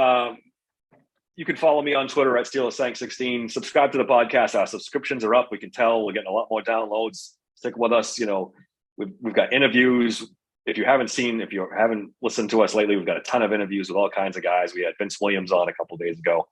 You can follow me on Twitter at SteelersSank16. Subscribe to the podcast. Our subscriptions are up. We can tell we're getting a lot more downloads. Stick with us. We've got interviews. If you haven't listened to us lately, we've got a ton of interviews with all kinds of guys. We had Vince Williams on a couple of days ago.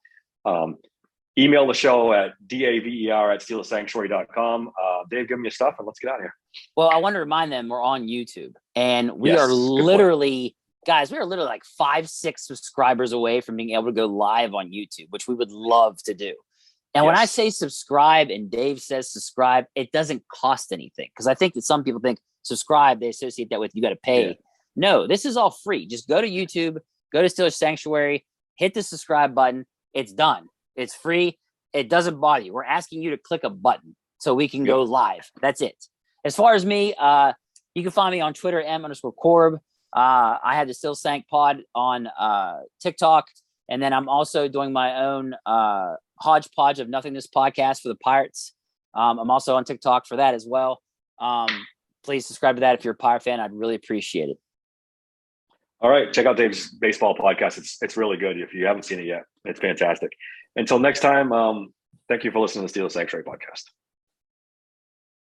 Email the show at daver@SteelersSanctuary.com. Dave, give me your stuff and let's get out of here. Well, I want to remind them we're on YouTube and we are literally, guys, we are literally like 5-6 subscribers away from being able to go live on YouTube, which we would love to do. And when I say subscribe and Dave says subscribe, it doesn't cost anything. Because I think that some people think subscribe, they associate that with you got to pay. Yeah. No, this is all free. Just go to YouTube, go to Steelers Sanctuary, hit the subscribe button. It's done. It's free. It doesn't bother you. We're asking you to click a button so we can go live. That's it. As far as me, you can find me on Twitter, M_Corb. I had the Still Sank pod on TikTok. And then I'm also doing my own hodgepodge of Nothingness podcast for the Pirates. I'm also on TikTok for that as well. Please subscribe to that if you're a Pirate fan. I'd really appreciate it. All right. Check out Dave's baseball podcast. It's really good. If you haven't seen it yet, it's fantastic. Until next time, thank you for listening to the Steelers Sanctuary podcast.